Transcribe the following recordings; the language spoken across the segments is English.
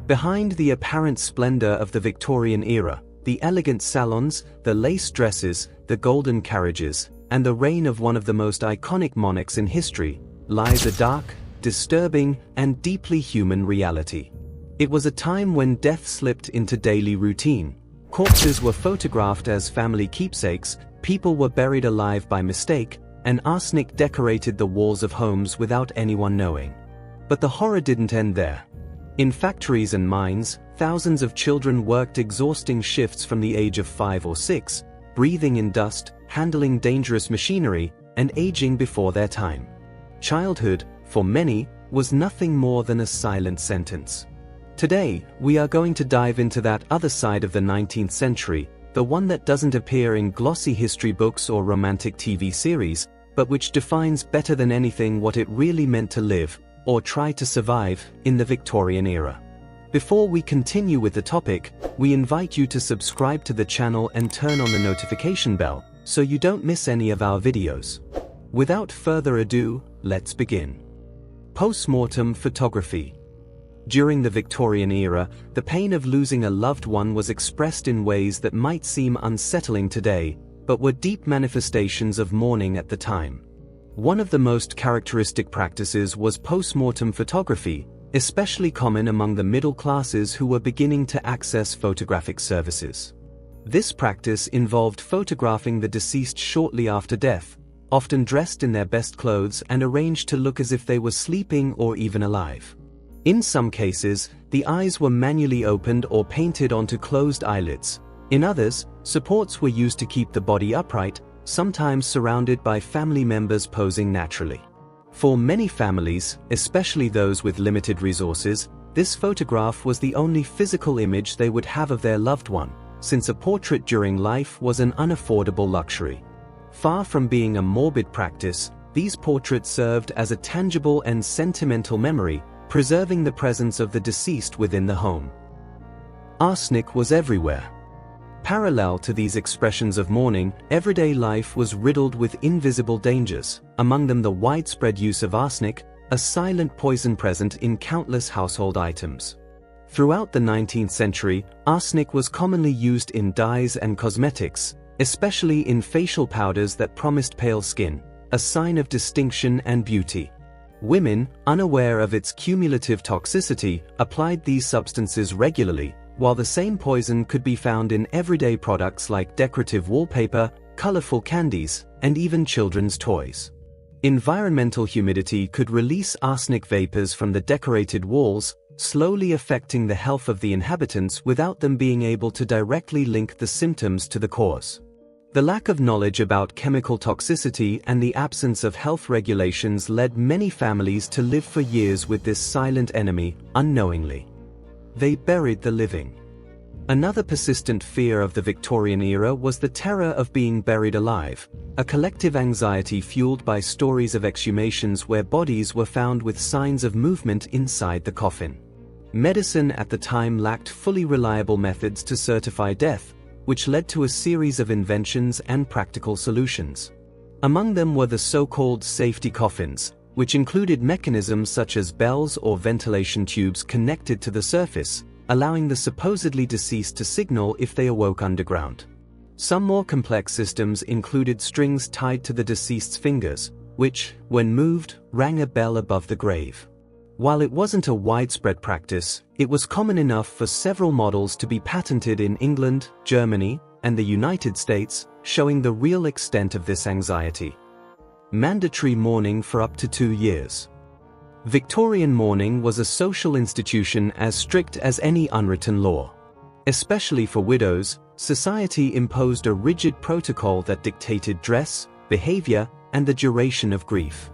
Behind the apparent splendor of the Victorian era, the elegant salons, the lace dresses, the golden carriages, and the reign of one of the most iconic monarchs in history, lies a dark, disturbing, and deeply human reality. It was a time when death slipped into daily routine. Corpses were photographed as family keepsakes, people were buried alive by mistake, and arsenic decorated the walls of homes without anyone knowing. But the horror didn't end there. In factories and mines, thousands of children worked exhausting shifts from the age of 5 or 6, breathing in dust, handling dangerous machinery, and aging before their time. Childhood, for many, was nothing more than a silent sentence. Today, we are going to dive into that other side of the 19th century, the one that doesn't appear in glossy history books or romantic TV series, but which defines better than anything what it really meant to live, or try to survive, in the Victorian era. Before we continue with the topic, we invite you to subscribe to the channel and turn on the notification bell, so you don't miss any of our videos. Without further ado, let's begin. Post-mortem photography. During the Victorian era, the pain of losing a loved one was expressed in ways that might seem unsettling today, but were deep manifestations of mourning at the time. One of the most characteristic practices was post-mortem photography, especially common among the middle classes who were beginning to access photographic services. This practice involved photographing the deceased shortly after death, often dressed in their best clothes and arranged to look as if they were sleeping or even alive. In some cases, the eyes were manually opened or painted onto closed eyelids. In others, supports were used to keep the body upright, sometimes surrounded by family members posing naturally. For many families, especially those with limited resources, this photograph was the only physical image they would have of their loved one, since a portrait during life was an unaffordable luxury. Far from being a morbid practice, these portraits served as a tangible and sentimental memory, preserving the presence of the deceased within the home. Arsenic was everywhere. Parallel to these expressions of mourning, everyday life was riddled with invisible dangers, among them the widespread use of arsenic, a silent poison present in countless household items. Throughout the 19th century, arsenic was commonly used in dyes and cosmetics, especially in facial powders that promised pale skin, a sign of distinction and beauty. Women, unaware of its cumulative toxicity, applied these substances regularly, while the same poison could be found in everyday products like decorative wallpaper, colorful candies, and even children's toys. Environmental humidity could release arsenic vapors from the decorated walls, slowly affecting the health of the inhabitants without them being able to directly link the symptoms to the cause. The lack of knowledge about chemical toxicity and the absence of health regulations led many families to live for years with this silent enemy, unknowingly. They buried the living. Another persistent fear of the Victorian era was the terror of being buried alive, a collective anxiety fueled by stories of exhumations where bodies were found with signs of movement inside the coffin. Medicine at the time lacked fully reliable methods to certify death, which led to a series of inventions and practical solutions. Among them were the so-called safety coffins, which included mechanisms such as bells or ventilation tubes connected to the surface, allowing the supposedly deceased to signal if they awoke underground. Some more complex systems included strings tied to the deceased's fingers, which, when moved, rang a bell above the grave. While it wasn't a widespread practice, it was common enough for several models to be patented in England, Germany, and the United States, showing the real extent of this anxiety. Mandatory mourning for up to 2 years. Victorian mourning was a social institution as strict as any unwritten law. Especially for widows, society imposed a rigid protocol that dictated dress, behavior, and the duration of grief.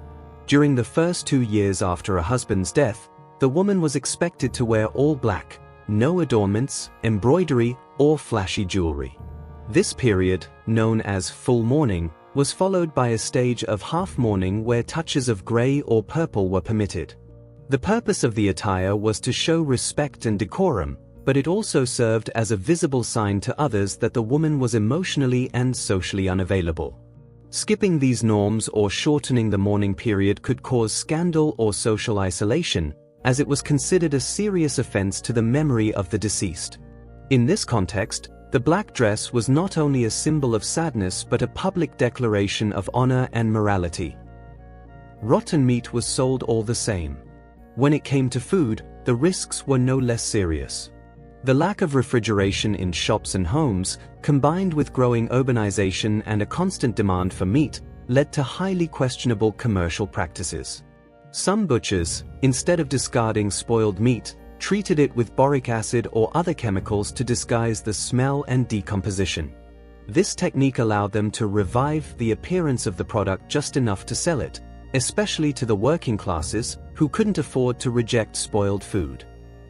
During the first 2 years after a husband's death, the woman was expected to wear all black, no adornments, embroidery, or flashy jewelry. This period, known as full mourning, was followed by a stage of half mourning where touches of grey or purple were permitted. The purpose of the attire was to show respect and decorum, but it also served as a visible sign to others that the woman was emotionally and socially unavailable. Skipping these norms or shortening the mourning period could cause scandal or social isolation, as it was considered a serious offense to the memory of the deceased. In this context, the black dress was not only a symbol of sadness but a public declaration of honor and morality. Rotten meat was sold all the same. When it came to food, the risks were no less serious. The lack of refrigeration in shops and homes, combined with growing urbanization and a constant demand for meat, led to highly questionable commercial practices. Some butchers, instead of discarding spoiled meat, treated it with boric acid or other chemicals to disguise the smell and decomposition. This technique allowed them to revive the appearance of the product just enough to sell it, especially to the working classes who couldn't afford to reject spoiled food.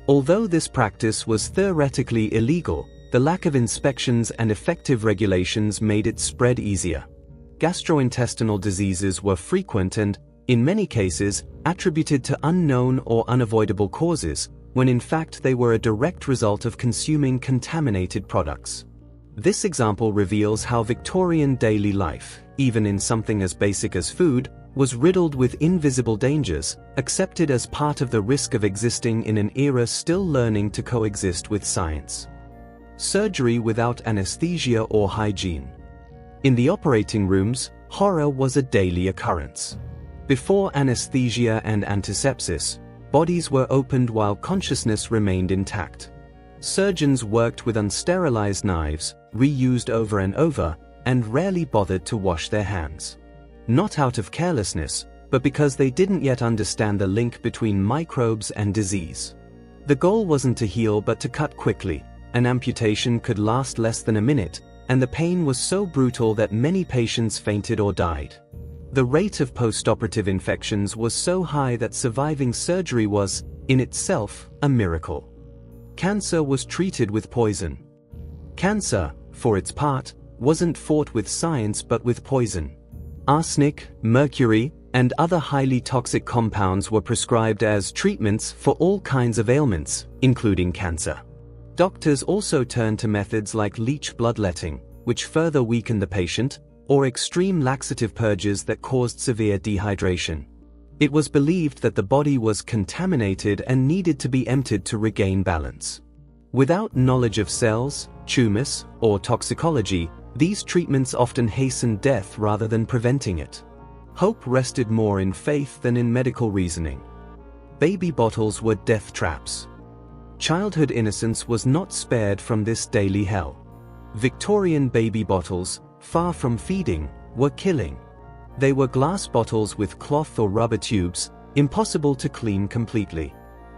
Although this practice was theoretically illegal, the lack of inspections and effective regulations made it spread easier. Gastrointestinal diseases were frequent and, in many cases, attributed to unknown or unavoidable causes, when in fact they were a direct result of consuming contaminated products. This example reveals how Victorian daily life, even in something as basic as food, was riddled with invisible dangers, accepted as part of the risk of existing in an era still learning to coexist with science. Surgery without anesthesia or hygiene. In the operating rooms, horror was a daily occurrence. Before anesthesia and antisepsis, bodies were opened while consciousness remained intact. Surgeons worked with unsterilized knives, reused over and over, and rarely bothered to wash their hands. Not out of carelessness, but because they didn't yet understand the link between microbes and disease. The goal wasn't to heal but to cut quickly. An amputation could last less than a minute, and the pain was so brutal that many patients fainted or died. The rate of postoperative infections was so high that surviving surgery was, in itself, a miracle. Cancer was treated with poison. Cancer, for its part, wasn't fought with science but with poison. Arsenic, mercury, and other highly toxic compounds were prescribed as treatments for all kinds of ailments, including cancer. Doctors also turned to methods like leech bloodletting, which further weakened the patient, or extreme laxative purges that caused severe dehydration. It was believed that the body was contaminated and needed to be emptied to regain balance. Without knowledge of cells, tumors, or toxicology, these treatments often hastened death rather than preventing it. Hope rested more in faith than in medical reasoning. Baby bottles were death traps. Childhood innocence was not spared from this daily hell. Victorian baby bottles, far from feeding, were killing. They were glass bottles with cloth or rubber tubes, impossible to clean completely.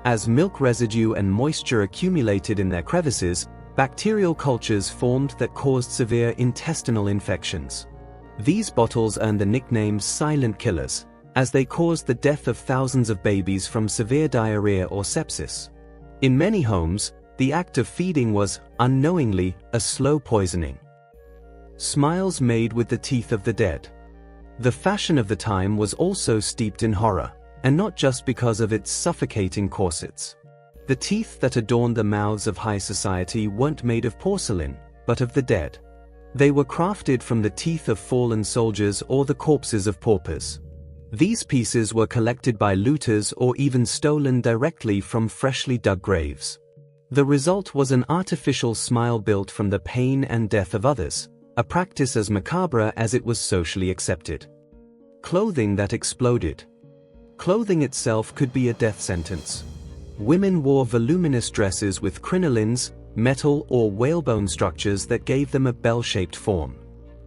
As milk residue and moisture accumulated in their crevices, bacterial cultures formed that caused severe intestinal infections. These bottles earned the nickname silent killers, as they caused the death of thousands of babies from severe diarrhea or sepsis. In many homes, the act of feeding was, unknowingly, a slow poisoning. Smiles made with the teeth of the dead. The fashion of the time was also steeped in horror, and not just because of its suffocating corsets. The teeth that adorned the mouths of high society weren't made of porcelain, but of the dead. They were crafted from the teeth of fallen soldiers or the corpses of paupers. These pieces were collected by looters or even stolen directly from freshly dug graves. The result was an artificial smile built from the pain and death of others, a practice as macabre as it was socially accepted. Clothing that exploded. Clothing itself could be a death sentence. Women wore voluminous dresses with crinolines, metal or whalebone structures that gave them a bell-shaped form.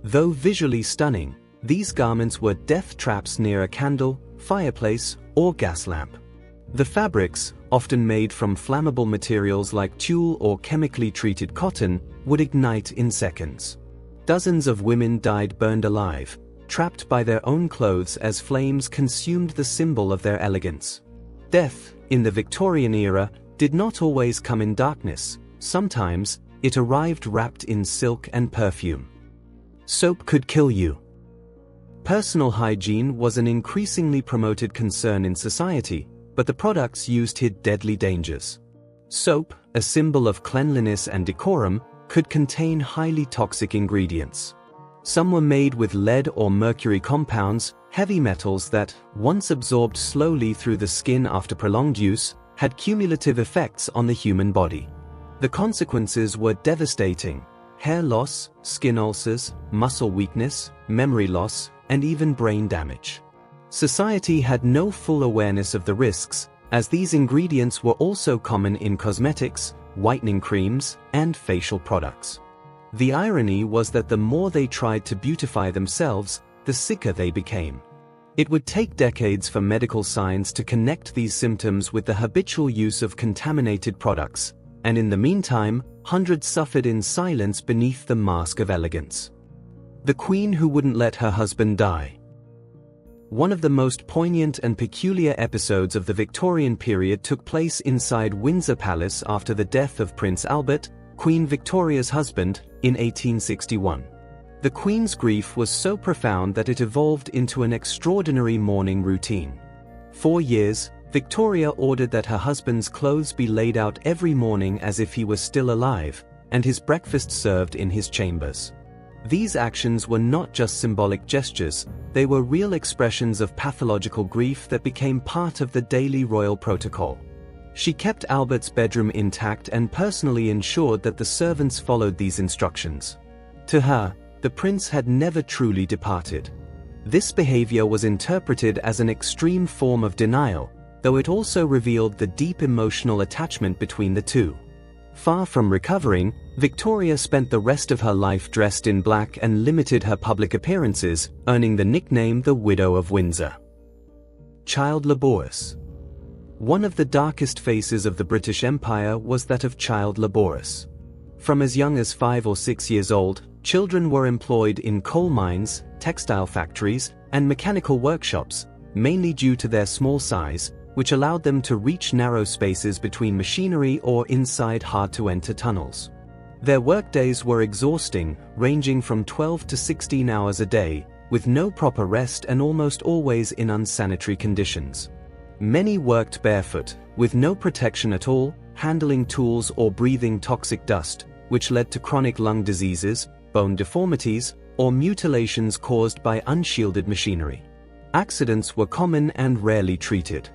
Though visually stunning, these garments were death traps near a candle, fireplace, or gas lamp. The fabrics, often made from flammable materials like tulle or chemically treated cotton, would ignite in seconds. Dozens of women died burned alive, trapped by their own clothes as flames consumed the symbol of their elegance. Death, in the Victorian era, did not always come in darkness. Sometimes, it arrived wrapped in silk and perfume. Soap could kill you. Personal hygiene was an increasingly promoted concern in society, but the products used hid deadly dangers. Soap, a symbol of cleanliness and decorum, could contain highly toxic ingredients. Some were made with lead or mercury compounds, heavy metals that, once absorbed slowly through the skin after prolonged use, had cumulative effects on the human body. The consequences were devastating: hair loss, skin ulcers, muscle weakness, memory loss, and even brain damage. Society had no full awareness of the risks, as these ingredients were also common in cosmetics, whitening creams, and facial products. The irony was that the more they tried to beautify themselves, the sicker they became. It would take decades for medical science to connect these symptoms with the habitual use of contaminated products, and in the meantime, hundreds suffered in silence beneath the mask of elegance. The queen who wouldn't let her husband die. One of the most poignant and peculiar episodes of the Victorian period took place inside Windsor Palace after the death of Prince Albert, Queen Victoria's husband, in 1861. The Queen's grief was so profound that it evolved into an extraordinary mourning routine. For years, Victoria ordered that her husband's clothes be laid out every morning as if he was still alive, and his breakfast served in his chambers. These actions were not just symbolic gestures, they were real expressions of pathological grief that became part of the daily royal protocol. She kept Albert's bedroom intact and personally ensured that the servants followed these instructions. To her, the prince had never truly departed. This behavior was interpreted as an extreme form of denial, though it also revealed the deep emotional attachment between the two. Far from recovering, Victoria spent the rest of her life dressed in black and limited her public appearances, earning the nickname the Widow of Windsor. Child labourers. One of the darkest faces of the British Empire was that of child labourers. From as young as 5 or 6 years old, children were employed in coal mines, textile factories, and mechanical workshops, mainly due to their small size, which allowed them to reach narrow spaces between machinery or inside hard-to-enter tunnels. Their workdays were exhausting, ranging from 12 to 16 hours a day, with no proper rest and almost always in unsanitary conditions. Many worked barefoot, with no protection at all, handling tools or breathing toxic dust, which led to chronic lung diseases, bone deformities, or mutilations caused by unshielded machinery. Accidents were common and rarely treated.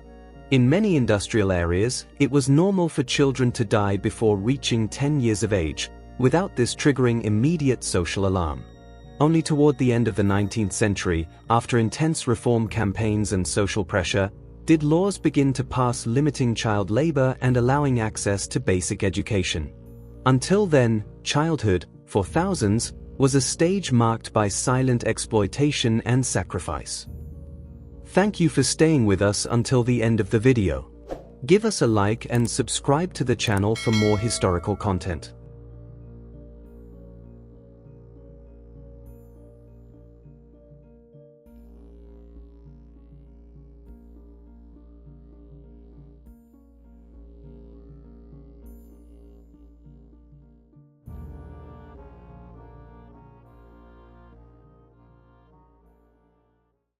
In many industrial areas, it was normal for children to die before reaching 10 years of age, without this triggering immediate social alarm. Only toward the end of the 19th century, after intense reform campaigns and social pressure, did laws begin to pass limiting child labor and allowing access to basic education. Until then, childhood, for thousands, was a stage marked by silent exploitation and sacrifice. Thank you for staying with us until the end of the video. Give us a like and subscribe to the channel for more historical content.